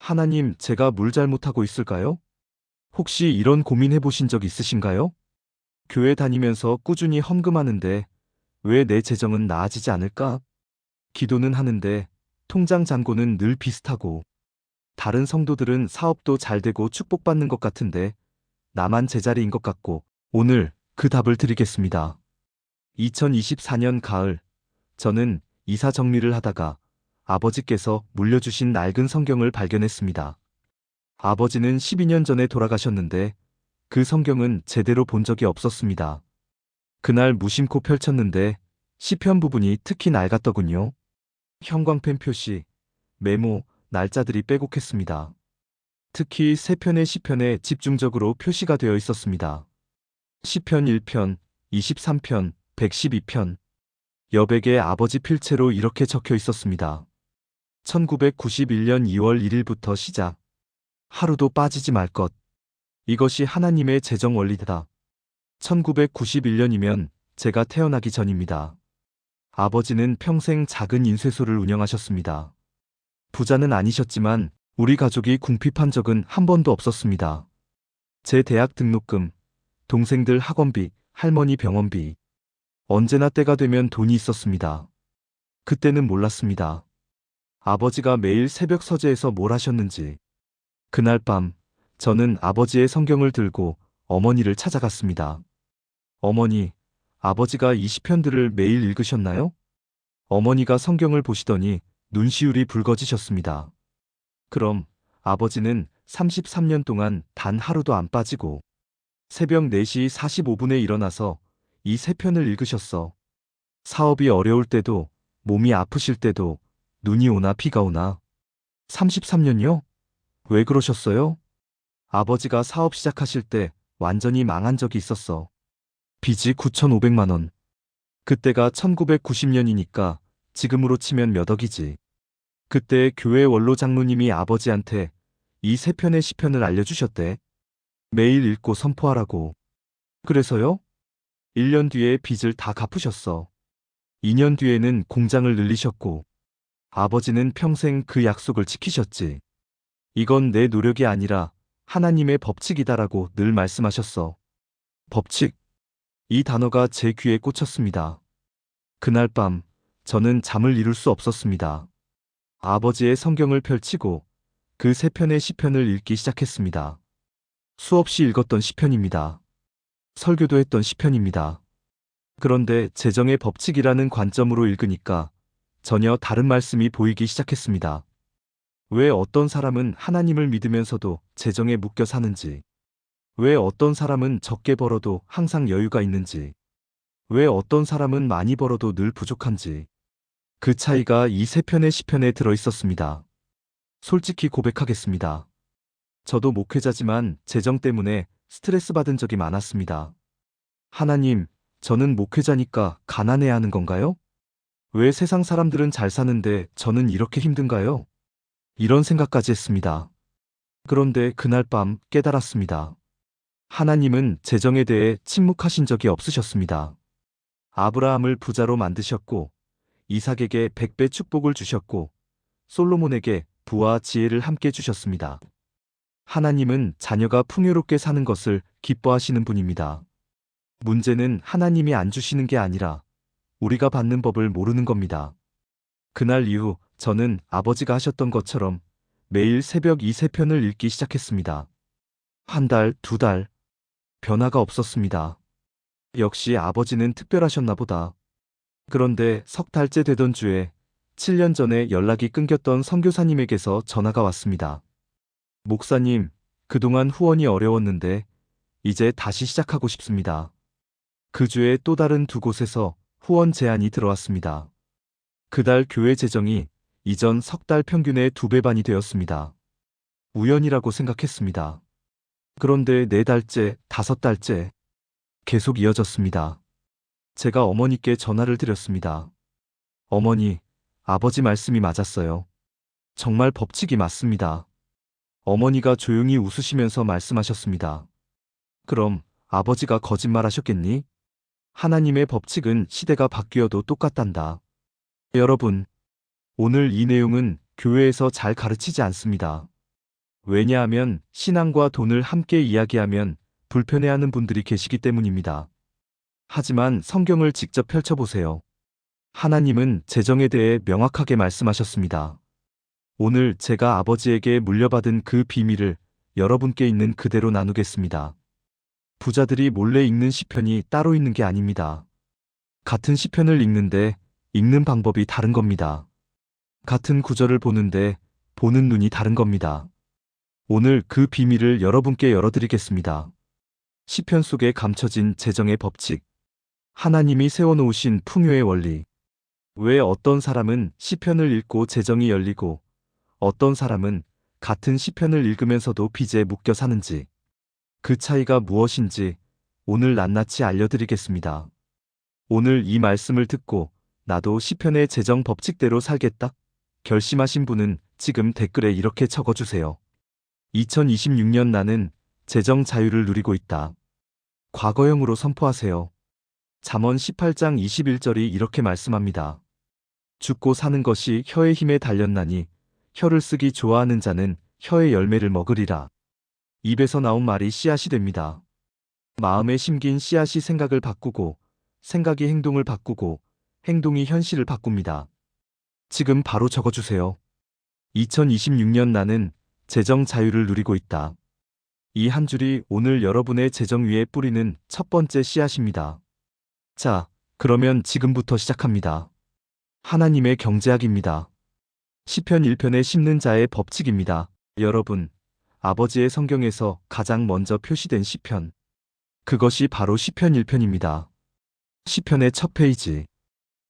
하나님, 제가 뭘 잘못하고 있을까요? 혹시 이런 고민해 보신 적 있으신가요? 교회 다니면서 꾸준히 헌금하는데 왜 내 재정은 나아지지 않을까? 기도는 하는데 통장 잔고는 늘 비슷하고 다른 성도들은 사업도 잘 되고 축복받는 것 같은데 나만 제자리인 것 같고 오늘 그 답을 드리겠습니다. 2024년 가을 저는 이사 정리를 하다가 아버지께서 물려주신 낡은 성경을 발견했습니다. 아버지는 12년 전에 돌아가셨는데 그 성경은 제대로 본 적이 없었습니다. 그날 무심코 펼쳤는데 시편 부분이 특히 낡았더군요. 형광펜 표시, 메모, 날짜들이 빼곡했습니다. 특히 세 편의 시편에 집중적으로 표시가 되어 있었습니다. 시편 1편, 23편, 112편. 여백의 아버지 필체로 이렇게 적혀 있었습니다. 1991년 2월 1일부터 시작. 하루도 빠지지 말 것. 이것이 하나님의 재정 원리다. 1991년이면 제가 태어나기 전입니다. 아버지는 평생 작은 인쇄소를 운영하셨습니다. 부자는 아니셨지만 우리 가족이 궁핍한 적은 한 번도 없었습니다. 제 대학 등록금, 동생들 학원비, 할머니 병원비. 언제나 때가 되면 돈이 있었습니다. 그때는 몰랐습니다. 아버지가 매일 새벽 서재에서 뭘 하셨는지. 그날 밤, 저는 아버지의 성경을 들고 어머니를 찾아갔습니다. 어머니, 아버지가 이 시편들을 매일 읽으셨나요? 어머니가 성경을 보시더니 눈시울이 붉어지셨습니다. 그럼 아버지는 33년 동안 단 하루도 안 빠지고 새벽 4시 45분에 일어나서 이 세 편을 읽으셨어. 사업이 어려울 때도, 몸이 아프실 때도, 눈이 오나 비가 오나. 33년이요? 왜 그러셨어요? 아버지가 사업 시작하실 때 완전히 망한 적이 있었어. 빚이 9,500만 원. 그때가 1990년이니까 지금으로 치면 몇 억이지. 그때 교회 원로 장로님이 아버지한테 이 세 편의 시편을 알려주셨대. 매일 읽고 선포하라고. 그래서요? 1년 뒤에 빚을 다 갚으셨어. 2년 뒤에는 공장을 늘리셨고, 아버지는 평생 그 약속을 지키셨지. 이건 내 노력이 아니라 하나님의 법칙이다라고 늘 말씀하셨어. 법칙. 이 단어가 제 귀에 꽂혔습니다. 그날 밤, 저는 잠을 이룰 수 없었습니다. 아버지의 성경을 펼치고 그 세 편의 시편을 읽기 시작했습니다. 수없이 읽었던 시편입니다. 설교도 했던 시편입니다. 그런데 재정의 법칙이라는 관점으로 읽으니까 전혀 다른 말씀이 보이기 시작했습니다. 왜 어떤 사람은 하나님을 믿으면서도 재정에 묶여 사는지, 왜 어떤 사람은 적게 벌어도 항상 여유가 있는지, 왜 어떤 사람은 많이 벌어도 늘 부족한지, 그 차이가 이 세 편의 시편에 들어 있었습니다. 솔직히 고백하겠습니다. 저도 목회자지만 재정 때문에 스트레스 받은 적이 많았습니다. 하나님, 저는 목회자니까 가난해야 하는 건가요? 왜 세상 사람들은 잘 사는데 저는 이렇게 힘든가요? 이런 생각까지 했습니다. 그런데 그날 밤 깨달았습니다. 하나님은 재정에 대해 침묵하신 적이 없으셨습니다. 아브라함을 부자로 만드셨고, 이삭에게 100배 축복을 주셨고, 솔로몬에게 부와 지혜를 함께 주셨습니다. 하나님은 자녀가 풍요롭게 사는 것을 기뻐하시는 분입니다. 문제는 하나님이 안 주시는 게 아니라 우리가 받는 법을 모르는 겁니다. 그날 이후 저는 아버지가 하셨던 것처럼 매일 새벽 이 세 편을 읽기 시작했습니다. 한 달, 두 달, 변화가 없었습니다. 역시 아버지는 특별하셨나 보다. 그런데 석 달째 되던 주에 7년 전에 연락이 끊겼던 선교사님에게서 전화가 왔습니다. 목사님, 그동안 후원이 어려웠는데 이제 다시 시작하고 싶습니다. 그 주에 또 다른 두 곳에서 후원 제안이 들어왔습니다. 그달 교회 재정이 이전 석 달 평균의 2배 반이 되었습니다. 우연이라고 생각했습니다. 그런데 4달째, 5달째 계속 이어졌습니다. 제가 어머니께 전화를 드렸습니다. 어머니, 아버지 말씀이 맞았어요. 정말 법칙이 맞습니다. 어머니가 조용히 웃으시면서 말씀하셨습니다. 그럼 아버지가 거짓말하셨겠니? 하나님의 법칙은 시대가 바뀌어도 똑같단다. 여러분, 오늘 이 내용은 교회에서 잘 가르치지 않습니다. 왜냐하면 신앙과 돈을 함께 이야기하면 불편해하는 분들이 계시기 때문입니다. 하지만 성경을 직접 펼쳐보세요. 하나님은 재정에 대해 명확하게 말씀하셨습니다. 오늘 제가 아버지에게 물려받은 그 비밀을 여러분께 있는 그대로 나누겠습니다. 부자들이 몰래 읽는 시편이 따로 있는 게 아닙니다. 같은 시편을 읽는데 읽는 방법이 다른 겁니다. 같은 구절을 보는데 보는 눈이 다른 겁니다. 오늘 그 비밀을 여러분께 열어드리겠습니다. 시편 속에 감춰진 재정의 법칙. 하나님이 세워놓으신 풍요의 원리. 왜 어떤 사람은 시편을 읽고 재정이 열리고 어떤 사람은 같은 시편을 읽으면서도 빚에 묶여 사는지, 그 차이가 무엇인지 오늘 낱낱이 알려드리겠습니다. 오늘 이 말씀을 듣고 나도 시편의 재정 법칙대로 살겠다 결심하신 분은 지금 댓글에 이렇게 적어주세요. 2026년 나는 재정 자유를 누리고 있다. 과거형으로 선포하세요. 잠언 18장 21절이 이렇게 말씀합니다. 죽고 사는 것이 혀의 힘에 달렸나니 혀를 쓰기 좋아하는 자는 혀의 열매를 먹으리라. 입에서 나온 말이 씨앗이 됩니다. 마음에 심긴 씨앗이 생각을 바꾸고 생각이 행동을 바꾸고 행동이 현실을 바꿉니다. 지금 바로 적어주세요. 2026년 나는 재정 자유를 누리고 있다. 이 한 줄이 오늘 여러분의 재정 위에 뿌리는 첫 번째 씨앗입니다. 자, 그러면 지금부터 시작합니다. 하나님의 경제학입니다. 시편 1편에 심는 자의 법칙입니다. 여러분, 아버지의 성경에서 가장 먼저 표시된 시편. 그것이 바로 시편 1편입니다. 시편의 첫 페이지.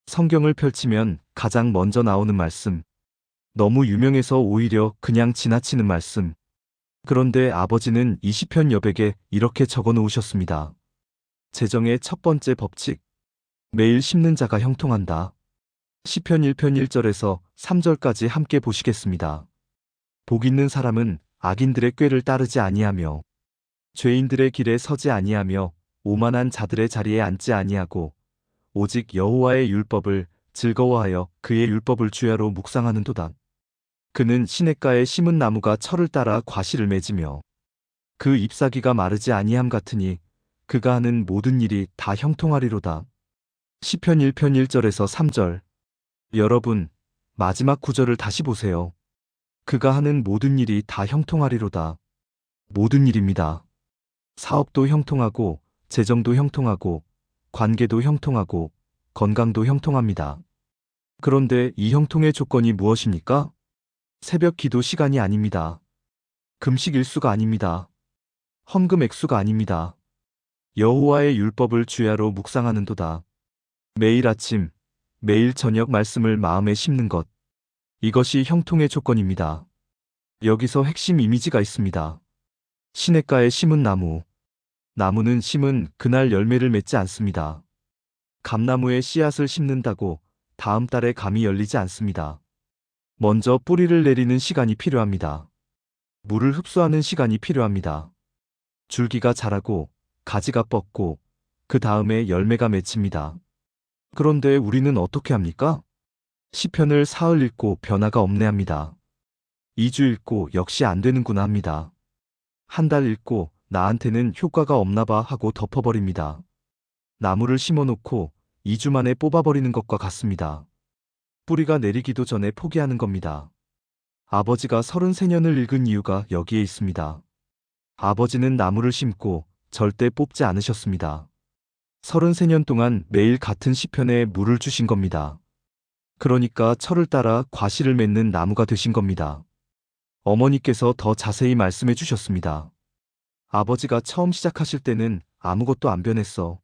성경을 펼치면 가장 먼저 나오는 말씀. 너무 유명해서 오히려 그냥 지나치는 말씀. 그런데 아버지는 이 시편 여백에 이렇게 적어 놓으셨습니다. 재정의 첫 번째 법칙. 매일 심는 자가 형통한다. 시편 1편 1절에서 3절까지 함께 보시겠습니다. 복 있는 사람은 악인들의 꾀를 따르지 아니하며 죄인들의 길에 서지 아니하며 오만한 자들의 자리에 앉지 아니하고 오직 여호와의 율법을 즐거워하여 그의 율법을 주야로 묵상하는도다. 그는 시냇가에 심은 나무가 철을 따라 과실을 맺으며 그 잎사귀가 마르지 아니함 같으니 그가 하는 모든 일이 다 형통하리로다. 시편 1편 1절에서 3절. 여러분, 마지막 구절을 다시 보세요. 그가 하는 모든 일이 다 형통하리로다. 모든 일입니다. 사업도 형통하고, 재정도 형통하고, 관계도 형통하고, 건강도 형통합니다. 그런데 이 형통의 조건이 무엇입니까? 새벽 기도 시간이 아닙니다. 금식 일수가 아닙니다. 헌금 액수가 아닙니다. 여호와의 율법을 주야로 묵상하는도다. 매일 아침, 매일 저녁 말씀을 마음에 심는 것. 이것이 형통의 조건입니다. 여기서 핵심 이미지가 있습니다. 시냇가에 심은 나무. 나무는 심은 그날 열매를 맺지 않습니다. 감나무에 씨앗을 심는다고 다음 달에 감이 열리지 않습니다. 먼저 뿌리를 내리는 시간이 필요합니다. 물을 흡수하는 시간이 필요합니다. 줄기가 자라고 가지가 뻗고 그 다음에 열매가 맺힙니다. 그런데 우리는 어떻게 합니까? 시편을 사흘 읽고 변화가 없네 합니다. 2주 읽고 역시 안 되는구나 합니다. 한 달 읽고 나한테는 효과가 없나 봐 하고 덮어버립니다. 나무를 심어놓고 2주 만에 뽑아버리는 것과 같습니다. 뿌리가 내리기도 전에 포기하는 겁니다. 아버지가 33년을 읽은 이유가 여기에 있습니다. 아버지는 나무를 심고 절대 뽑지 않으셨습니다. 33년 동안 매일 같은 시편에 물을 주신 겁니다. 그러니까 철을 따라 과실을 맺는 나무가 되신 겁니다. 어머니께서 더 자세히 말씀해 주셨습니다. 아버지가 처음 시작하실 때는 아무것도 안 변했어.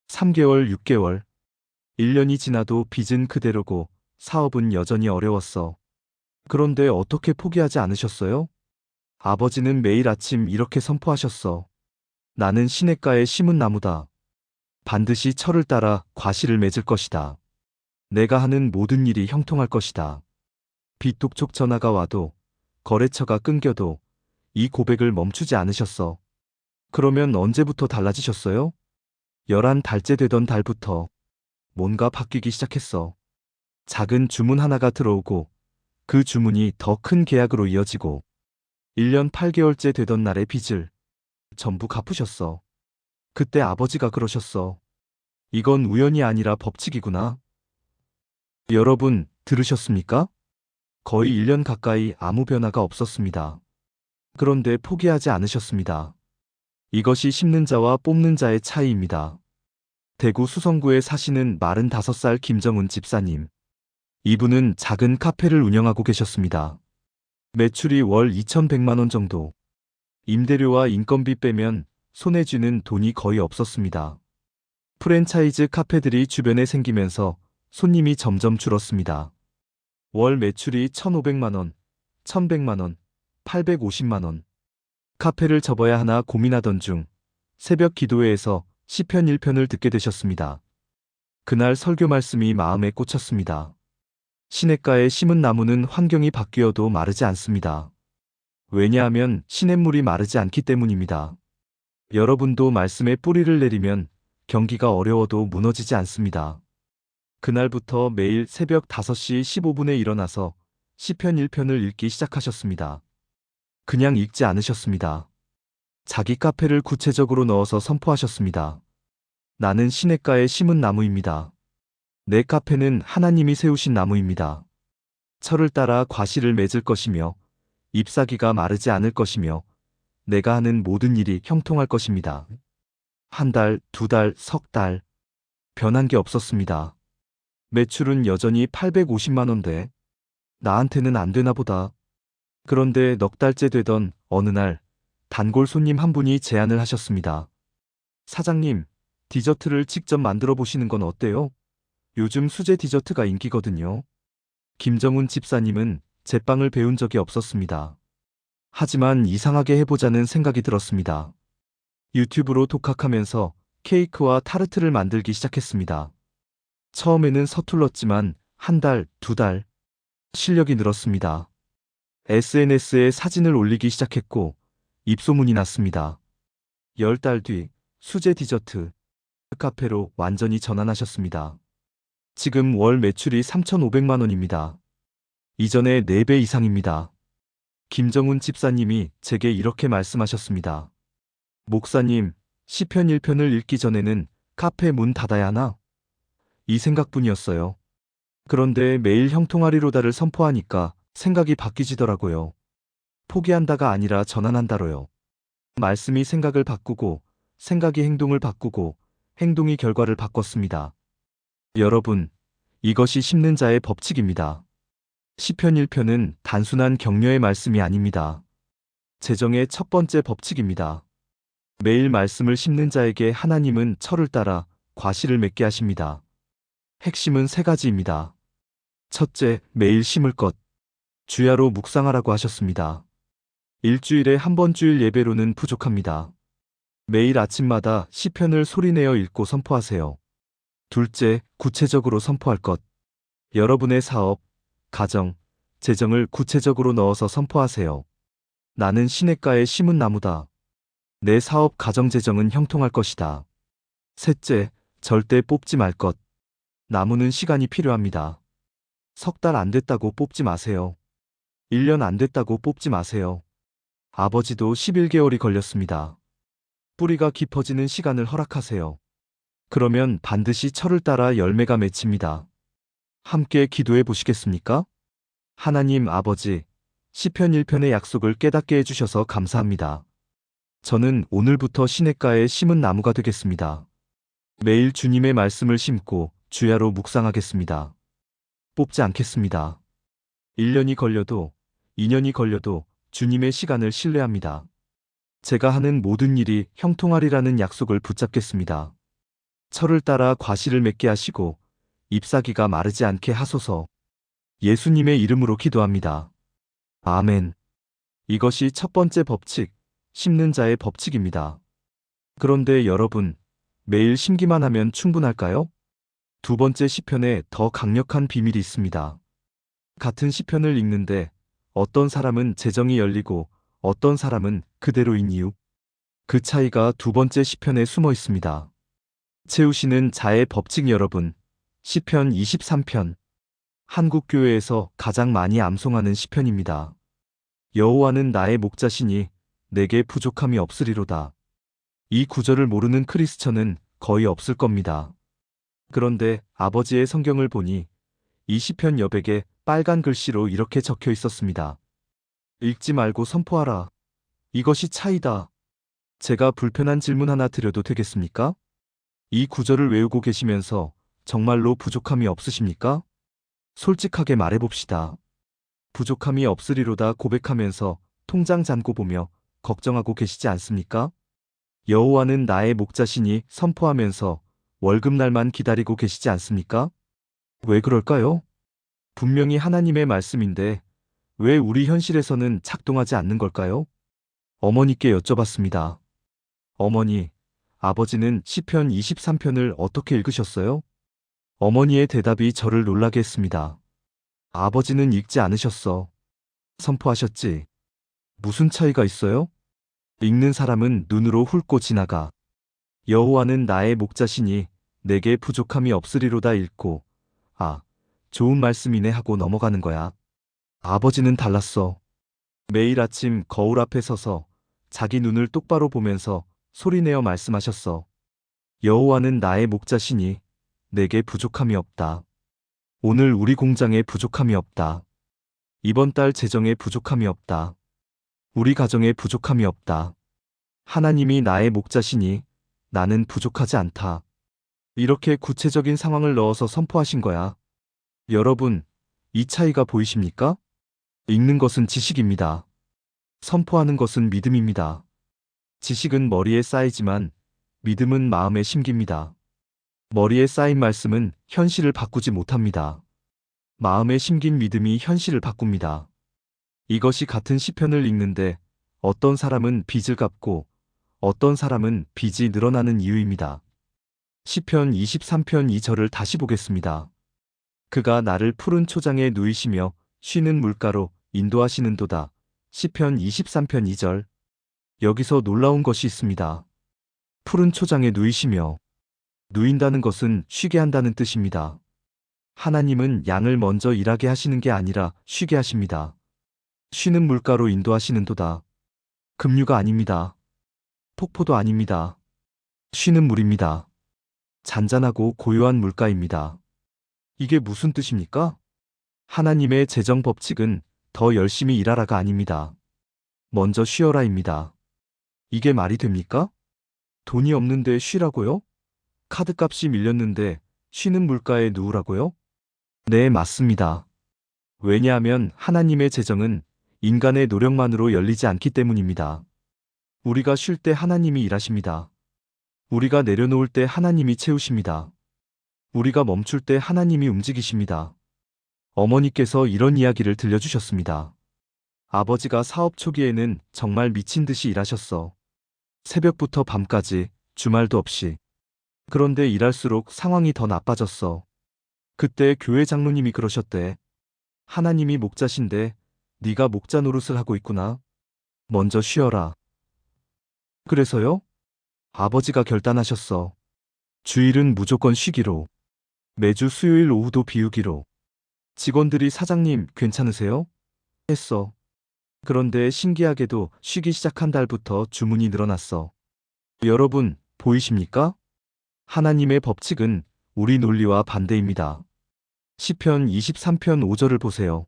3개월, 6개월, 1년이 지나도 빚은 그대로고 사업은 여전히 어려웠어. 그런데 어떻게 포기하지 않으셨어요? 아버지는 매일 아침 이렇게 선포하셨어. 나는 시냇가에 심은 나무다. 반드시 철을 따라 과실을 맺을 것이다. 내가 하는 모든 일이 형통할 것이다. 빚독촉 전화가 와도 거래처가 끊겨도 이 고백을 멈추지 않으셨어. 그러면 언제부터 달라지셨어요? 11달째 되던 달부터 뭔가 바뀌기 시작했어. 작은 주문 하나가 들어오고 그 주문이 더 큰 계약으로 이어지고 1년 8개월째 되던 날의 빚을 전부 갚으셨어. 그때 아버지가 그러셨어. 이건 우연이 아니라 법칙이구나. 여러분, 들으셨습니까? 거의 1년 가까이 아무 변화가 없었습니다. 그런데 포기하지 않으셨습니다. 이것이 심는 자와 뽑는 자의 차이입니다. 대구 수성구에 사시는 45살 김정은 집사님. 이분은 작은 카페를 운영하고 계셨습니다. 매출이 월 2,100만 원 정도. 임대료와 인건비 빼면 손에 쥐는 돈이 거의 없었습니다. 프랜차이즈 카페들이 주변에 생기면서 손님이 점점 줄었습니다. 월 매출이 1,500만 원, 1,100만 원, 850만 원. 카페를 접어야 하나 고민하던 중 새벽 기도회에서 시편 1편을 듣게 되셨습니다. 그날 설교 말씀이 마음에 꽂혔습니다. 시냇가에 심은 나무는 환경이 바뀌어도 마르지 않습니다. 왜냐하면 시냇물이 마르지 않기 때문입니다. 여러분도 말씀에 뿌리를 내리면 경기가 어려워도 무너지지 않습니다. 그날부터 매일 새벽 5시 15분에 일어나서 시편 1편을 읽기 시작하셨습니다. 그냥 읽지 않으셨습니다. 자기 카페를 구체적으로 넣어서 선포하셨습니다. 나는 시냇가에 심은 나무입니다. 내 카페는 하나님이 세우신 나무입니다. 철을 따라 과실을 맺을 것이며 잎사귀가 마르지 않을 것이며 내가 하는 모든 일이 형통할 것입니다. 한 달, 두 달, 석 달. 변한 게 없었습니다. 매출은 여전히 850만 원대. 나한테는 안 되나 보다. 그런데 넉 달째 되던 어느 날 단골 손님 한 분이 제안을 하셨습니다. 사장님, 디저트를 직접 만들어 보시는 건 어때요? 요즘 수제 디저트가 인기거든요. 김정훈 집사님은 제빵을 배운 적이 없었습니다. 하지만 이상하게 해보자는 생각이 들었습니다. 유튜브로 독학하면서 케이크와 타르트를 만들기 시작했습니다. 처음에는 서툴렀지만 한 달, 두 달, 실력이 늘었습니다. SNS에 사진을 올리기 시작했고 입소문이 났습니다. 10달 뒤 수제 디저트 카페로 완전히 전환하셨습니다. 지금 월 매출이 3,500만 원입니다. 이전의 4배 이상입니다. 김정훈 집사님이 제게 이렇게 말씀하셨습니다. 목사님, 시편 1편을 읽기 전에는 카페 문 닫아야 하나? 이 생각뿐이었어요. 그런데 매일 형통하리로다를 선포하니까 생각이 바뀌지더라고요. 포기한다가 아니라 전환한다로요. 말씀이 생각을 바꾸고, 생각이 행동을 바꾸고, 행동이 결과를 바꿨습니다. 여러분, 이것이 심는 자의 법칙입니다. 시편 1편은 단순한 격려의 말씀이 아닙니다. 재정의 첫 번째 법칙입니다. 매일 말씀을 심는 자에게 하나님은 철을 따라 과실을 맺게 하십니다. 핵심은 3가지입니다. 첫째, 매일 심을 것. 주야로 묵상하라고 하셨습니다. 일주일에 한 번 주일 예배로는 부족합니다. 매일 아침마다 시편을 소리내어 읽고 선포하세요. 둘째, 구체적으로 선포할 것. 여러분의 사업, 가정, 재정을 구체적으로 넣어서 선포하세요. 나는 시냇가에 심은 나무다. 내 사업, 가정, 재정은 형통할 것이다. 셋째, 절대 뽑지 말 것. 나무는 시간이 필요합니다. 석 달 안 됐다고 뽑지 마세요. 1년 안 됐다고 뽑지 마세요. 아버지도 11개월이 걸렸습니다. 뿌리가 깊어지는 시간을 허락하세요. 그러면 반드시 철을 따라 열매가 맺힙니다. 함께 기도해 보시겠습니까? 하나님 아버지, 시편 1편의 약속을 깨닫게 해주셔서 감사합니다. 저는 오늘부터 시냇가에 심은 나무가 되겠습니다. 매일 주님의 말씀을 심고 주야로 묵상하겠습니다. 뽑지 않겠습니다. 1년이 걸려도 2년이 걸려도 주님의 시간을 신뢰합니다. 제가 하는 모든 일이 형통하리라는 약속을 붙잡겠습니다. 철을 따라 과실을 맺게 하시고 잎사귀가 마르지 않게 하소서. 예수님의 이름으로 기도합니다. 아멘. 이것이 첫 번째 법칙, 심는 자의 법칙입니다. 그런데 여러분, 매일 심기만 하면 충분할까요? 두 번째 시편에 더 강력한 비밀이 있습니다. 같은 시편을 읽는데 어떤 사람은 재정이 열리고 어떤 사람은 그대로인 이유. 그 차이가 두 번째 시편에 숨어 있습니다. 채우시는 자의 법칙. 여러분, 시편 23편. 한국 교회에서 가장 많이 암송하는 시편입니다. 여호와는 나의 목자시니 내게 부족함이 없으리로다. 이 구절을 모르는 크리스천은 거의 없을 겁니다. 그런데 아버지의 성경을 보니 이 시편 여백에 빨간 글씨로 이렇게 적혀 있었습니다. 읽지 말고 선포하라. 이것이 차이다. 제가 불편한 질문 하나 드려도 되겠습니까? 이 구절을 외우고 계시면서 정말로 부족함이 없으십니까? 솔직하게 말해봅시다. 부족함이 없으리로다 고백하면서 통장 잔고 보며 걱정하고 계시지 않습니까? 여호와는 나의 목자시니 선포하면서 월급날만 기다리고 계시지 않습니까? 왜 그럴까요? 분명히 하나님의 말씀인데 왜 우리 현실에서는 작동하지 않는 걸까요? 어머니께 여쭤봤습니다. 어머니, 아버지는 시편 23편을 어떻게 읽으셨어요? 어머니의 대답이 저를 놀라게 했습니다. 아버지는 읽지 않으셨어. 선포하셨지. 무슨 차이가 있어요? 읽는 사람은 눈으로 훑고 지나가. 여호와는 나의 목자시니 내게 부족함이 없으리로다 읽고 아, 좋은 말씀이네 하고 넘어가는 거야. 아버지는 달랐어. 매일 아침 거울 앞에 서서 자기 눈을 똑바로 보면서 소리내어 말씀하셨어. 여호와는 나의 목자시니 내게 부족함이 없다. 오늘 우리 공장에 부족함이 없다. 이번 달 재정에 부족함이 없다. 우리 가정에 부족함이 없다. 하나님이 나의 목자시니 나는 부족하지 않다. 이렇게 구체적인 상황을 넣어서 선포하신 거야. 여러분, 이 차이가 보이십니까? 읽는 것은 지식입니다. 선포하는 것은 믿음입니다. 지식은 머리에 쌓이지만 믿음은 마음에 심깁니다. 머리에 쌓인 말씀은 현실을 바꾸지 못합니다. 마음에 심긴 믿음이 현실을 바꿉니다. 이것이 같은 시편을 읽는데 어떤 사람은 빚을 갚고 어떤 사람은 빚이 늘어나는 이유입니다. 시편 23편 2절을 다시 보겠습니다. 그가 나를 푸른 초장에 누이시며 쉬는 물가로 인도하시는도다. 시편 23편 2절. 여기서 놀라운 것이 있습니다. 푸른 초장에 누이시며 누인다는 것은 쉬게 한다는 뜻입니다. 하나님은 양을 먼저 일하게 하시는 게 아니라 쉬게 하십니다. 쉬는 물가로 인도하시는도다. 급류가 아닙니다. 폭포도 아닙니다. 쉬는 물입니다. 잔잔하고 고요한 물가입니다. 이게 무슨 뜻입니까? 하나님의 재정 법칙은 더 열심히 일하라가 아닙니다. 먼저 쉬어라입니다. 이게 말이 됩니까? 돈이 없는데 쉬라고요? 카드값이 밀렸는데 쉬는 물가에 누우라고요? 네, 맞습니다. 왜냐하면 하나님의 재정은 인간의 노력만으로 열리지 않기 때문입니다. 우리가 쉴 때 하나님이 일하십니다. 우리가 내려놓을 때 하나님이 채우십니다. 우리가 멈출 때 하나님이 움직이십니다. 어머니께서 이런 이야기를 들려주셨습니다. 아버지가 사업 초기에는 정말 미친 듯이 일하셨어. 새벽부터 밤까지 주말도 없이. 그런데 일할수록 상황이 더 나빠졌어. 그때 교회 장로님이 그러셨대. 하나님이 목자신데 네가 목자 노릇을 하고 있구나. 먼저 쉬어라. 그래서요? 아버지가 결단하셨어. 주일은 무조건 쉬기로. 매주 수요일 오후도 비우기로. 직원들이 사장님 괜찮으세요? 했어. 그런데 신기하게도 쉬기 시작한 달부터 주문이 늘어났어. 여러분, 보이십니까? 하나님의 법칙은 우리 논리와 반대입니다. 시편 23편 5절을 보세요.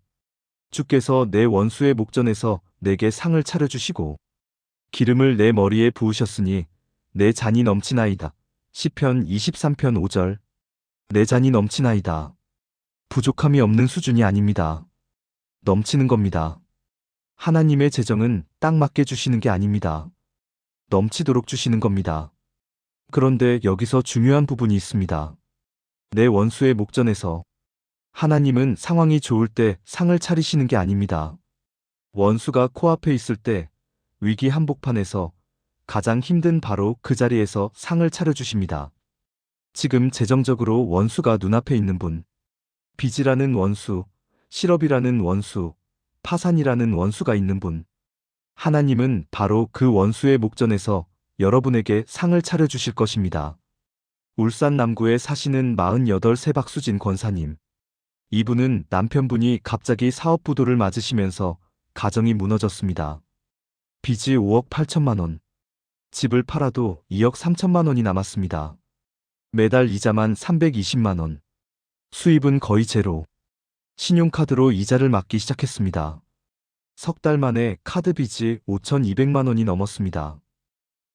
주께서 내 원수의 목전에서 내게 상을 차려주시고 기름을 내 머리에 부으셨으니 내 잔이 넘치나이다. 시편 23편 5절. 내 잔이 넘치나이다. 부족함이 없는 수준이 아닙니다. 넘치는 겁니다. 하나님의 재정은 딱 맞게 주시는 게 아닙니다. 넘치도록 주시는 겁니다. 그런데 여기서 중요한 부분이 있습니다. 내 원수의 목전에서. 하나님은 상황이 좋을 때 상을 차리시는 게 아닙니다. 원수가 코앞에 있을 때 위기 한복판에서 가장 힘든 바로 그 자리에서 상을 차려주십니다. 지금 재정적으로 원수가 눈앞에 있는 분, 빚이라는 원수, 실업이라는 원수, 파산이라는 원수가 있는 분, 하나님은 바로 그 원수의 목전에서 여러분에게 상을 차려주실 것입니다. 울산 남구에 사시는 48세 박수진 권사님. 이분은 남편분이 갑자기 사업 부도를 맞으시면서 가정이 무너졌습니다. 빚이 5억 8천만 원. 집을 팔아도 2억 3천만 원이 남았습니다. 매달 이자만 320만 원. 수입은 거의 제로. 신용카드로 이자를 막기 시작했습니다. 석 달 만에 카드 빚이 5,200만 원이 넘었습니다.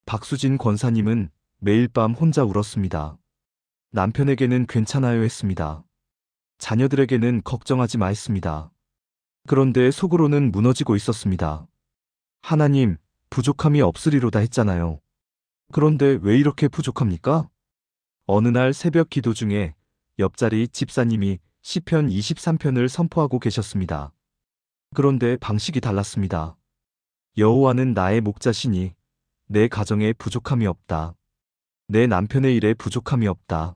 박수진 권사님은 매일 밤 혼자 울었습니다. 남편에게는 괜찮아요 했습니다. 자녀들에게는 걱정하지 마 했습니다. 그런데 속으로는 무너지고 있었습니다. 하나님, 부족함이 없으리로다 했잖아요. 그런데 왜 이렇게 부족합니까? 어느 날 새벽 기도 중에 옆자리 집사님이 시편 23편을 선포하고 계셨습니다. 그런데 방식이 달랐습니다. 여호와는 나의 목자시니 내 가정에 부족함이 없다. 내 남편의 일에 부족함이 없다.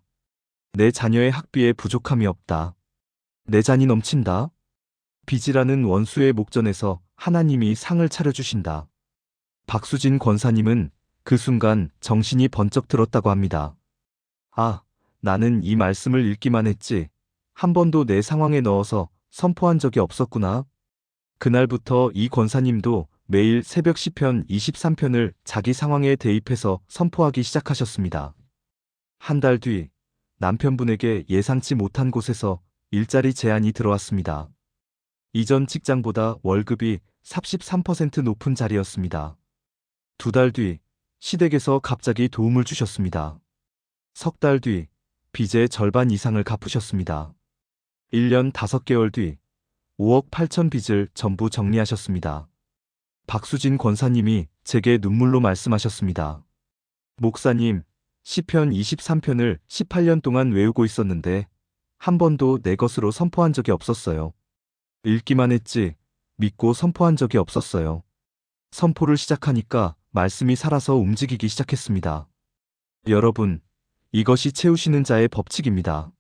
내 자녀의 학비에 부족함이 없다. 내 잔이 넘친다. 빚이라는 원수의 목전에서 하나님이 상을 차려주신다. 박수진 권사님은 그 순간 정신이 번쩍 들었다고 합니다. 아, 나는 이 말씀을 읽기만 했지 한 번도 내 상황에 넣어서 선포한 적이 없었구나. 그날부터 이 권사님도 매일 새벽 시편 23편을 자기 상황에 대입해서 선포하기 시작하셨습니다. 한 달 뒤 남편분에게 예상치 못한 곳에서 일자리 제안이 들어왔습니다. 이전 직장보다 월급이 33% 높은 자리였습니다. 두 달 뒤 시댁에서 갑자기 도움을 주셨습니다. 석 달 뒤 빚의 절반 이상을 갚으셨습니다. 1년 5개월 뒤 5억 8천 빚을 전부 정리하셨습니다. 박수진 권사님이 제게 눈물로 말씀하셨습니다. 목사님, 시편 23편을 18년 동안 외우고 있었는데 한 번도 내 것으로 선포한 적이 없었어요. 읽기만 했지 믿고 선포한 적이 없었어요. 선포를 시작하니까 말씀이 살아서 움직이기 시작했습니다. 여러분, 이것이 채우시는 자의 법칙입니다.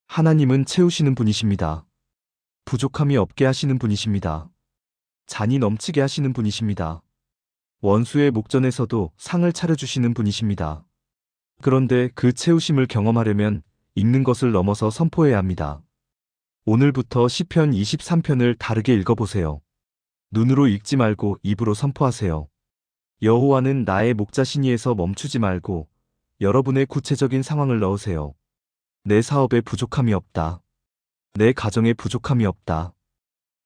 하나님은 채우시는 분이십니다. 부족함이 없게 하시는 분이십니다. 잔이 넘치게 하시는 분이십니다. 원수의 목전에서도 상을 차려주시는 분이십니다. 그런데 그 채우심을 경험하려면 읽는 것을 넘어서 선포해야 합니다. 오늘부터 시편 23편을 다르게 읽어보세요. 눈으로 읽지 말고 입으로 선포하세요. 여호와는 나의 목자시니에서 멈추지 말고 여러분의 구체적인 상황을 넣으세요. 내 사업에 부족함이 없다. 내 가정에 부족함이 없다.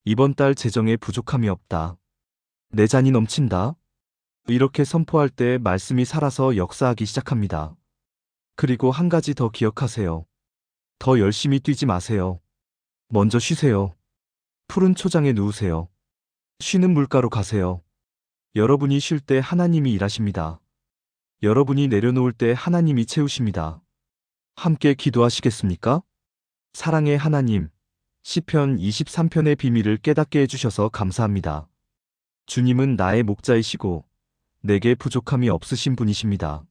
이번 달 재정에 부족함이 없다. 내 잔이 넘친다. 이렇게 선포할 때 말씀이 살아서 역사하기 시작합니다. 그리고 한 가지 더 기억하세요. 더 열심히 뛰지 마세요. 먼저 쉬세요. 푸른 초장에 누우세요. 쉬는 물가로 가세요. 여러분이 쉴 때 하나님이 일하십니다. 여러분이 내려놓을 때 하나님이 채우십니다. 함께 기도하시겠습니까? 사랑의 하나님, 시편 23편의 비밀을 깨닫게 해주셔서 감사합니다. 주님은 나의 목자이시고 내게 부족함이 없으신 분이십니다.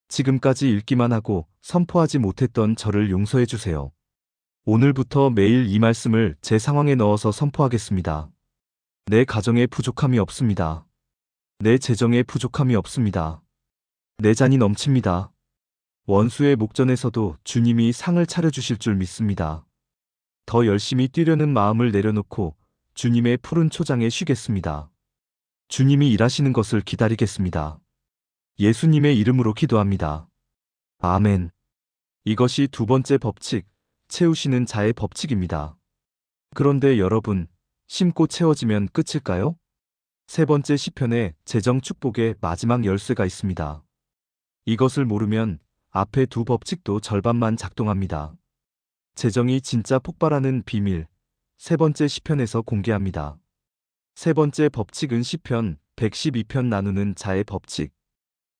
지금까지 읽기만 하고 선포하지 못했던 저를 용서해 주세요. 오늘부터 매일 이 말씀을 제 상황에 넣어서 선포하겠습니다. 내 가정에 부족함이 없습니다. 내 재정에 부족함이 없습니다. 내 잔이 넘칩니다. 원수의 목전에서도 주님이 상을 차려주실 줄 믿습니다. 더 열심히 뛰려는 마음을 내려놓고 주님의 푸른 초장에 쉬겠습니다. 주님이 일하시는 것을 기다리겠습니다. 예수님의 이름으로 기도합니다. 아멘. 이것이 두 번째 법칙, 채우시는 자의 법칙입니다. 그런데 여러분, 심고 채워지면 끝일까요? 세 번째 시편에 재정 축복의 마지막 열쇠가 있습니다. 이것을 모르면 앞에 두 법칙도 절반만 작동합니다. 재정이 진짜 폭발하는 비밀, 세 번째 시편에서 공개합니다. 세 번째 법칙은 시편 112편 나누는 자의 법칙.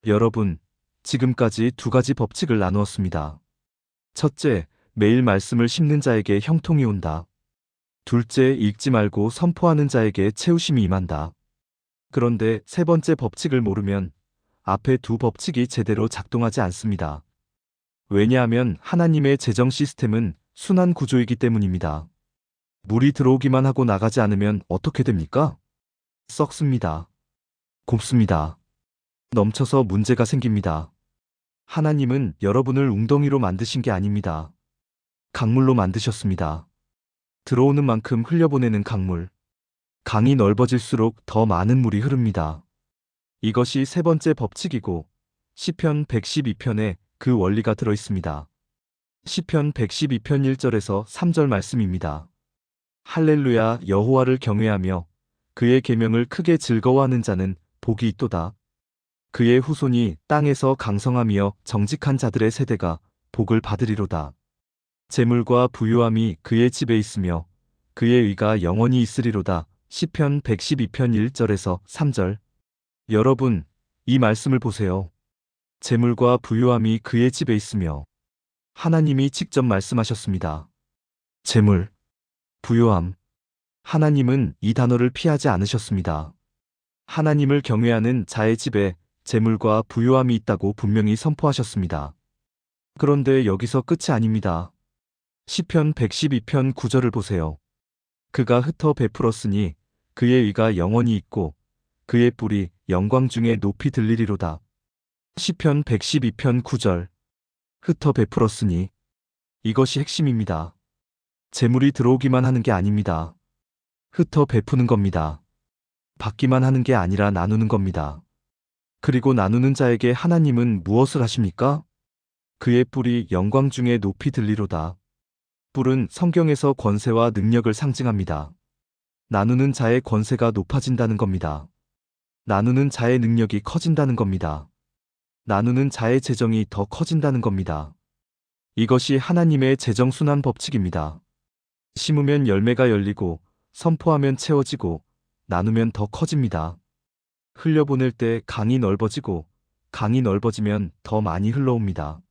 여러분, 지금까지 두 가지 법칙을 나누었습니다. 첫째, 매일 말씀을 씹는 자에게 형통이 온다. 둘째, 읽지 말고 선포하는 자에게 채우심이 임한다. 그런데 세 번째 법칙을 모르면 앞에 두 법칙이 제대로 작동하지 않습니다. 왜냐하면 하나님의 재정 시스템은 순환 구조이기 때문입니다. 물이 들어오기만 하고 나가지 않으면 어떻게 됩니까? 썩습니다. 곱습니다. 넘쳐서 문제가 생깁니다. 하나님은 여러분을 웅덩이로 만드신 게 아닙니다. 강물로 만드셨습니다. 들어오는 만큼 흘려보내는 강물. 강이 넓어질수록 더 많은 물이 흐릅니다. 이것이 세 번째 법칙이고 시편 112편에 그 원리가 들어 있습니다. 시편 112편 1절에서 3절 말씀입니다. 할렐루야 여호와를 경외하며 그의 계명을 크게 즐거워하는 자는 복이 있도다. 그의 후손이 땅에서 강성하며 정직한 자들의 세대가 복을 받으리로다. 재물과 부유함이 그의 집에 있으며 그의 의가 영원히 있으리로다. 시편 112편 1절에서 3절. 여러분, 이 말씀을 보세요. 재물과 부유함이 그의 집에 있으며 하나님이 직접 말씀하셨습니다. 재물, 부유함. 하나님은 이 단어를 피하지 않으셨습니다. 하나님을 경외하는 자의 집에 재물과 부유함이 있다고 분명히 선포하셨습니다. 그런데 여기서 끝이 아닙니다. 시편 112편 9절을 보세요. 그가 흩어 베풀었으니 그의 의가 영원히 있고 그의 뿔이 영광 중에 높이 들리리로다. 시편 112편 9절. 흩어 베풀었으니 이것이 핵심입니다. 재물이 들어오기만 하는 게 아닙니다. 흩어 베푸는 겁니다. 받기만 하는 게 아니라 나누는 겁니다. 그리고 나누는 자에게 하나님은 무엇을 하십니까? 그의 뿔이 영광 중에 높이 들리로다. 뿔은 성경에서 권세와 능력을 상징합니다. 나누는 자의 권세가 높아진다는 겁니다. 나누는 자의 능력이 커진다는 겁니다. 나누는 자의 재정이 더 커진다는 겁니다. 이것이 하나님의 재정순환 법칙입니다. 심으면 열매가 열리고 선포하면 채워지고 나누면 더 커집니다. 흘려보낼 때 강이 넓어지고 강이 넓어지면 더 많이 흘러옵니다.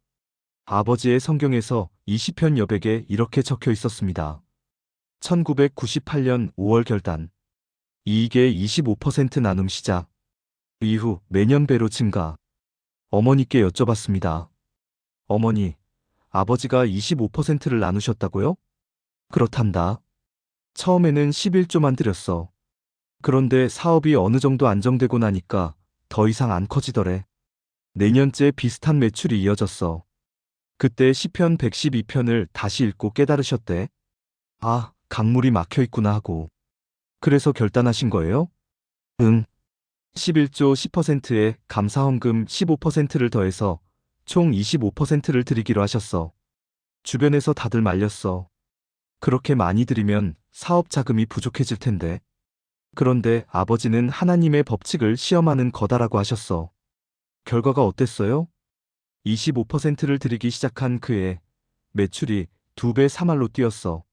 아버지의 성경에서 이 시편 여백에 이렇게 적혀 있었습니다. 1998년 5월 결단. 이익의 25% 나눔 시작. 이후 매년 배로 증가. 어머니께 여쭤봤습니다. 어머니, 아버지가 25%를 나누셨다고요? 그렇단다. 처음에는 11조만 드렸어. 그런데 사업이 어느 정도 안정되고 나니까 더 이상 안 커지더래. 내년째 비슷한 매출이 이어졌어. 그때 시편 112편을 다시 읽고 깨달으셨대. 아, 강물이 막혀 있구나 하고. 그래서 결단하신 거예요? 응. 11조 10%에 감사헌금 15%를 더해서 총 25%를 드리기로 하셨어. 주변에서 다들 말렸어. 그렇게 많이 드리면 사업 자금이 부족해질 텐데. 그런데 아버지는 하나님의 법칙을 시험하는 거다라고 하셨어. 결과가 어땠어요? 25%를 드리기 시작한 그해 매출이 2배 3할로 뛰었어.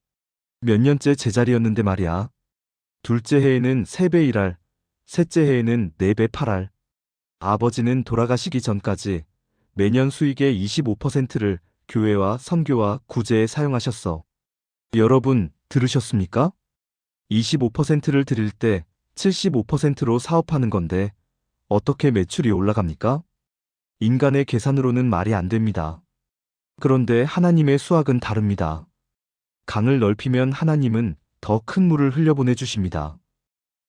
몇 년째 제자리였는데 말이야. 둘째 해에는 3배 1할, 셋째 해에는 4배 8할. 아버지는 돌아가시기 전까지 매년 수익의 25%를 교회와 선교와 구제에 사용하셨어. 여러분, 들으셨습니까? 25%를 드릴 때 75%로 사업하는 건데 어떻게 매출이 올라갑니까? 인간의 계산으로는 말이 안 됩니다. 그런데 하나님의 수학은 다릅니다. 강을 넓히면 하나님은 더 큰 물을 흘려보내 주십니다.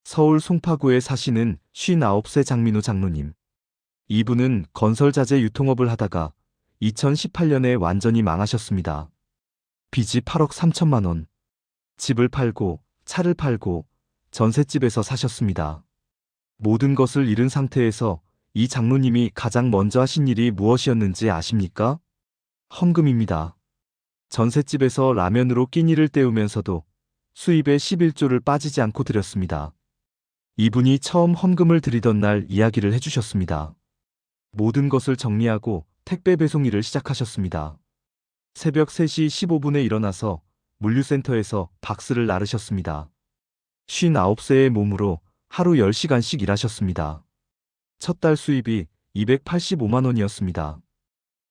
서울 송파구에 사시는 59세 장민우 장로님. 이분은 건설자재 유통업을 하다가 2018년에 완전히 망하셨습니다. 빚이 8억 3천만 원. 집을 팔고 차를 팔고 전셋집에서 사셨습니다. 모든 것을 잃은 상태에서 이 장로님이 가장 먼저 하신 일이 무엇이었는지 아십니까? 헌금입니다. 전셋집에서 라면으로 끼니를 때우면서도 수입의 11조를 빠지지 않고 드렸습니다. 이분이 처음 헌금을 드리던 날 이야기를 해주셨습니다. 모든 것을 정리하고 택배 배송 일을 시작하셨습니다. 새벽 3시 15분에 일어나서 물류센터에서 박스를 나르셨습니다. 59세의 몸으로 하루 10시간씩 일하셨습니다. 첫 달 수입이 285만 원이었습니다.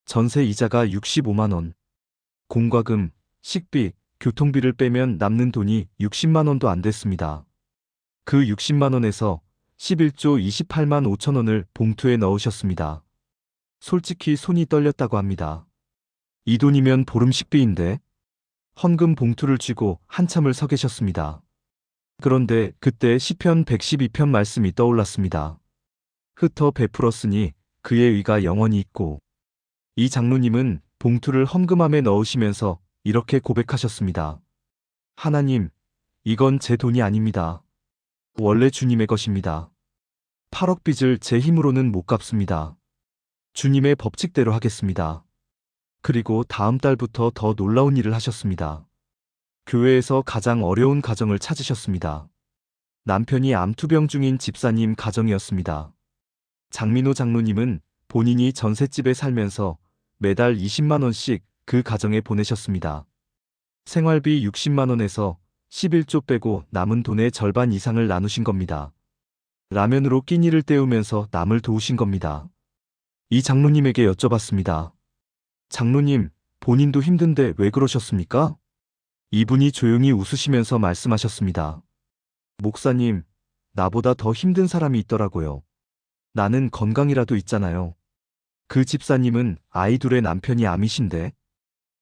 전세 이자가 65만 원. 공과금, 식비, 교통비를 빼면 남는 돈이 60만 원도 안 됐습니다. 그 60만 원에서 11조 28만 5천 원을 봉투에 넣으셨습니다. 솔직히 손이 떨렸다고 합니다. 이 돈이면 보름 식비인데. 헌금 봉투를 쥐고 한참을 서 계셨습니다. 그런데 그때 시편 112편 말씀이 떠올랐습니다. 흩어 베풀었으니 그의 의가 영원히 있고. 이 장로님은 봉투를 헌금함에 넣으시면서 이렇게 고백하셨습니다. 하나님, 이건 제 돈이 아닙니다. 원래 주님의 것입니다. 8억 빚을 제 힘으로는 못 갚습니다. 주님의 법칙대로 하겠습니다. 그리고 다음 달부터 더 놀라운 일을 하셨습니다. 교회에서 가장 어려운 가정을 찾으셨습니다. 남편이 암투병 중인 집사님 가정이었습니다. 장민호 장로님은 본인이 전셋집에 살면서 매달 20만 원씩 그 가정에 보내셨습니다. 생활비 60만 원에서 11조 빼고 남은 돈의 절반 이상을 나누신 겁니다. 라면으로 끼니를 때우면서 남을 도우신 겁니다. 이 장로님에게 여쭤봤습니다. 장로님, 본인도 힘든데 왜 그러셨습니까? 이분이 조용히 웃으시면서 말씀하셨습니다. 목사님, 나보다 더 힘든 사람이 있더라고요. 나는 건강이라도 있잖아요. 그 집사님은 아이 둘의 남편이 암이신데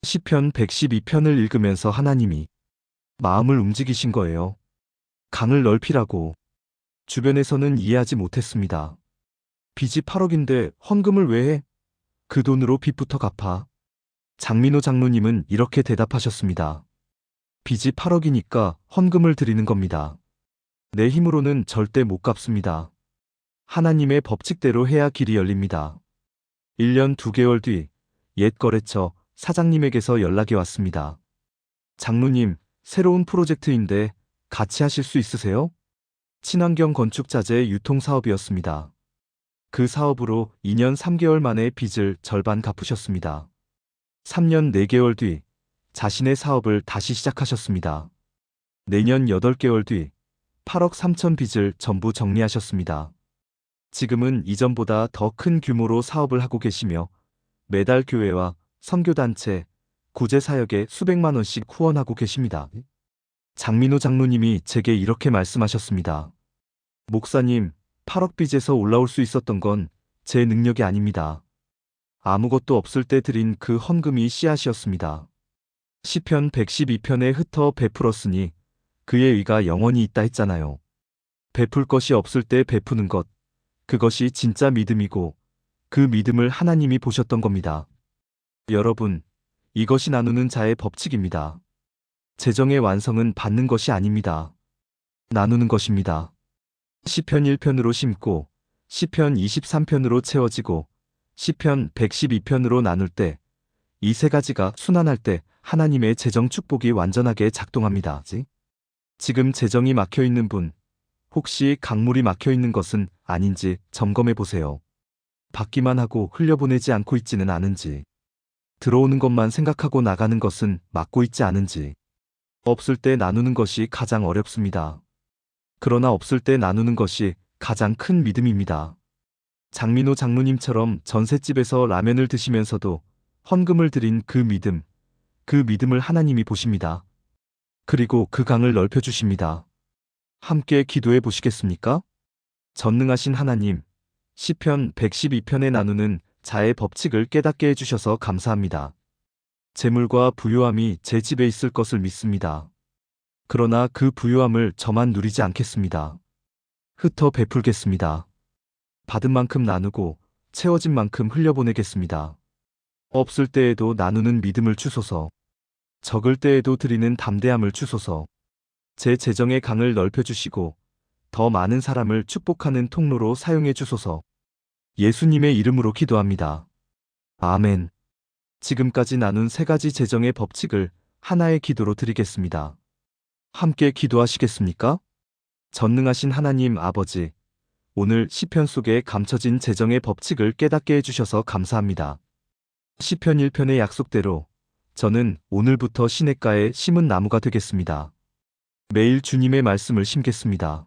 시편 112편을 읽으면서 하나님이 마음을 움직이신 거예요. 강을 넓히라고. 주변에서는 이해하지 못했습니다. 빚이 8억인데 헌금을 왜 해? 그 돈으로 빚부터 갚아. 장민호 장로님은 이렇게 대답하셨습니다. 빚이 8억이니까 헌금을 드리는 겁니다. 내 힘으로는 절대 못 갚습니다. 하나님의 법칙대로 해야 길이 열립니다. 1년 2개월 뒤 옛 거래처 사장님에게서 연락이 왔습니다. 장로님, 새로운 프로젝트인데 같이 하실 수 있으세요? 친환경 건축 자재 유통 사업이었습니다. 그 사업으로 2년 3개월 만에 빚을 절반 갚으셨습니다. 3년 4개월 뒤 자신의 사업을 다시 시작하셨습니다. 내년 8개월 뒤 8억 3천 빚을 전부 정리하셨습니다. 지금은 이전보다 더 큰 규모로 사업을 하고 계시며 매달 교회와 선교단체, 구제사역에 수백만 원씩 후원하고 계십니다. 장민호 장로님이 제게 이렇게 말씀하셨습니다. 목사님, 8억 빚에서 올라올 수 있었던 건 제 능력이 아닙니다. 아무것도 없을 때 드린 그 헌금이 씨앗이었습니다. 시편 112편에 흩어 베풀었으니 그의 의가 영원히 있다 했잖아요. 베풀 것이 없을 때 베푸는 것, 그것이 진짜 믿음이고 그 믿음을 하나님이 보셨던 겁니다. 여러분, 이것이 나누는 자의 법칙입니다. 재정의 완성은 받는 것이 아닙니다. 나누는 것입니다. 시편 1편으로 심고 시편 23편으로 채워지고 시편 112편으로 나눌 때 이 세 가지가 순환할 때 하나님의 재정 축복이 완전하게 작동합니다. 지금 재정이 막혀 있는 분, 혹시 강물이 막혀 있는 것은 아닌지 점검해 보세요. 받기만 하고 흘려보내지 않고 있지는 않은지, 들어오는 것만 생각하고 나가는 것은 막고 있지 않은지. 없을 때 나누는 것이 가장 어렵습니다. 그러나 없을 때 나누는 것이 가장 큰 믿음입니다. 장민호 장로님처럼 전셋집에서 라면을 드시면서도 헌금을 드린 그 믿음을 하나님이 보십니다. 그리고 그 강을 넓혀주십니다. 함께 기도해 보시겠습니까? 전능하신 하나님, 시편 112편에 나누는 자의 법칙을 깨닫게 해주셔서 감사합니다. 재물과 부유함이 제 집에 있을 것을 믿습니다. 그러나 그 부유함을 저만 누리지 않겠습니다. 흩어 베풀겠습니다. 받은 만큼 나누고 채워진 만큼 흘려보내겠습니다. 없을 때에도 나누는 믿음을 주소서. 적을 때에도 드리는 담대함을 주소서. 제 재정의 강을 넓혀주시고 더 많은 사람을 축복하는 통로로 사용해 주소서. 예수님의 이름으로 기도합니다. 아멘. 지금까지 나눈 세 가지 재정의 법칙을 하나의 기도로 드리겠습니다. 함께 기도하시겠습니까? 전능하신 하나님 아버지, 오늘 시편 속에 감춰진 재정의 법칙을 깨닫게 해주셔서 감사합니다. 시편 1편의 약속대로 저는 오늘부터 시냇가에 심은 나무가 되겠습니다. 매일 주님의 말씀을 심겠습니다.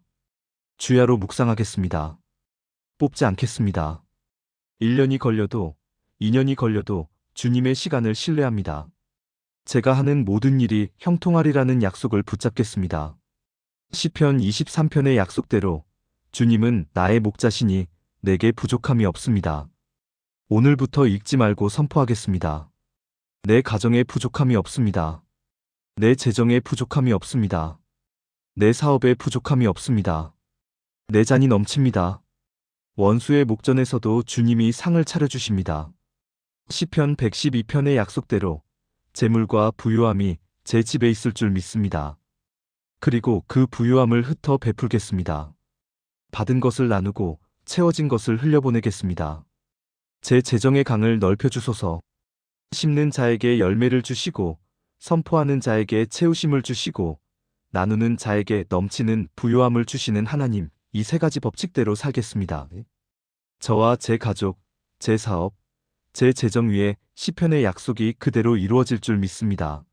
주야로 묵상하겠습니다. 뽑지 않겠습니다. 1년이 걸려도 2년이 걸려도 주님의 시간을 신뢰합니다. 제가 하는 모든 일이 형통하리라는 약속을 붙잡겠습니다. 시편 23편의 약속대로 주님은 나의 목자시니 내게 부족함이 없습니다. 오늘부터 읽지 말고 선포하겠습니다. 내 가정에 부족함이 없습니다. 내 재정에 부족함이 없습니다. 내 사업에 부족함이 없습니다. 내 잔이 넘칩니다. 원수의 목전에서도 주님이 상을 차려주십니다. 시편 112편의 약속대로 재물과 부유함이 제 집에 있을 줄 믿습니다. 그리고 그 부유함을 흩어 베풀겠습니다. 받은 것을 나누고 채워진 것을 흘려보내겠습니다. 제 재정의 강을 넓혀주소서. 심는 자에게 열매를 주시고 선포하는 자에게 채우심을 주시고 나누는 자에게 넘치는 부요함을 주시는 하나님, 이 세 가지 법칙대로 살겠습니다. 저와 제 가족, 제 사업, 제 재정 위에 시편의 약속이 그대로 이루어질 줄 믿습니다.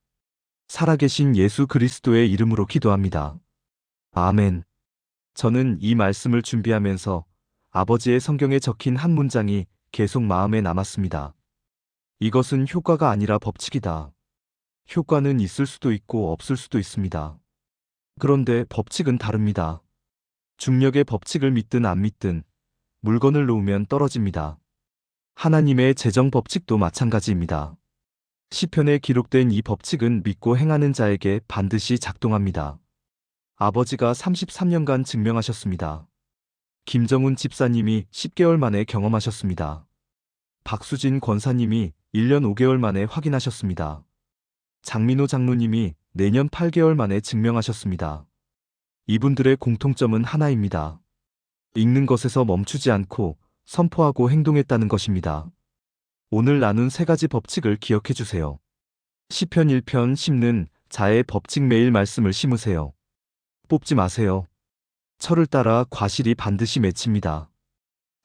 살아계신 예수 그리스도의 이름으로 기도합니다. 아멘. 저는 이 말씀을 준비하면서 아버지의 성경에 적힌 한 문장이 계속 마음에 남았습니다. 이것은 효과가 아니라 법칙이다. 효과는 있을 수도 있고 없을 수도 있습니다. 그런데 법칙은 다릅니다. 중력의 법칙을 믿든 안 믿든 물건을 놓으면 떨어집니다. 하나님의 재정 법칙도 마찬가지입니다. 시편에 기록된 이 법칙은 믿고 행하는 자에게 반드시 작동합니다. 아버지가 33년간 증명하셨습니다. 김정훈 집사님이 10개월 만에 경험하셨습니다. 박수진 권사님이 1년 5개월 만에 확인하셨습니다. 장민호 장로님이 내년 8개월 만에 증명하셨습니다. 이분들의 공통점은 하나입니다. 읽는 것에서 멈추지 않고 선포하고 행동했다는 것입니다. 오늘 나눈 세 가지 법칙을 기억해 주세요. 시편 1편 심는 자의 법칙, 매일 말씀을 심으세요. 뽑지 마세요. 철을 따라 과실이 반드시 맺힙니다.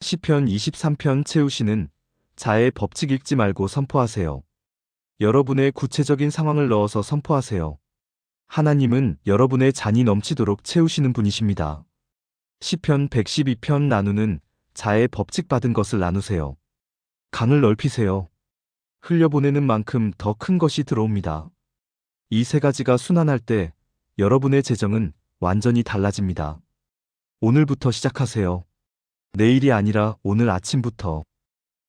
시편 23편 채우시는 자의 법칙, 읽지 말고 선포하세요. 여러분의 구체적인 상황을 넣어서 선포하세요. 하나님은 여러분의 잔이 넘치도록 채우시는 분이십니다. 시편 112편 나누는 자의 법칙, 받은 것을 나누세요. 강을 넓히세요. 흘려보내는 만큼 더 큰 것이 들어옵니다. 이 세 가지가 순환할 때 여러분의 재정은 완전히 달라집니다. 오늘부터 시작하세요. 내일이 아니라 오늘 아침부터.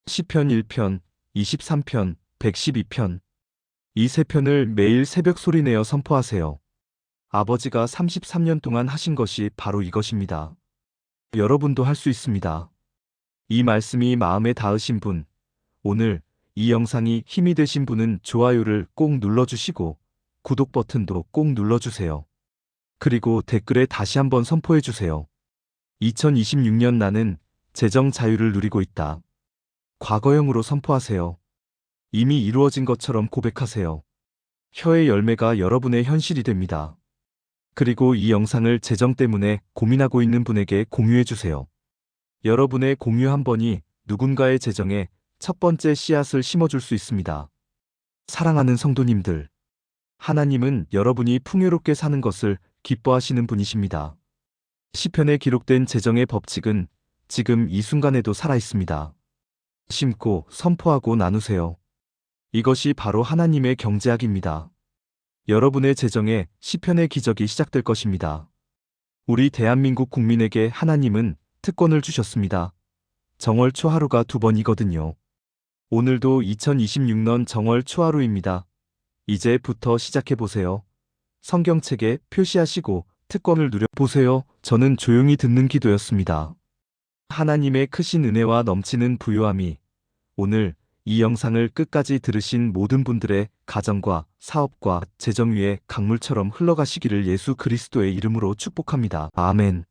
시편 1편, 23편, 112편. 이 세 편을 매일 새벽 소리내어 선포하세요. 아버지가 33년 동안 하신 것이 바로 이것입니다. 여러분도 할 수 있습니다. 이 말씀이 마음에 닿으신 분, 오늘 이 영상이 힘이 되신 분은 좋아요를 꼭 눌러주시고 구독 버튼도 꼭 눌러주세요. 그리고 댓글에 다시 한번 선포해주세요. 2026년 나는 재정 자유를 누리고 있다. 과거형으로 선포하세요. 이미 이루어진 것처럼 고백하세요. 혀의 열매가 여러분의 현실이 됩니다. 그리고 이 영상을 재정 때문에 고민하고 있는 분에게 공유해주세요. 여러분의 공유 한 번이 누군가의 재정에 첫 번째 씨앗을 심어줄 수 있습니다. 사랑하는 성도님들, 하나님은 여러분이 풍요롭게 사는 것을 기뻐하시는 분이십니다. 시편에 기록된 재정의 법칙은 지금 이 순간에도 살아있습니다. 심고 선포하고 나누세요. 이것이 바로 하나님의 경제학입니다. 여러분의 재정에 시편의 기적이 시작될 것입니다. 우리 대한민국 국민에게 하나님은 특권을 주셨습니다. 정월 초하루가 2번이거든요. 오늘도 2026년 정월 초하루입니다. 이제부터 시작해보세요. 성경책에 표시하시고 특권을 누려보세요. 저는 조용히 듣는 기도였습니다. 하나님의 크신 은혜와 넘치는 부요함이 오늘 이 영상을 끝까지 들으신 모든 분들의 가정과 사업과 재정 위에 강물처럼 흘러가시기를 예수 그리스도의 이름으로 축복합니다. 아멘.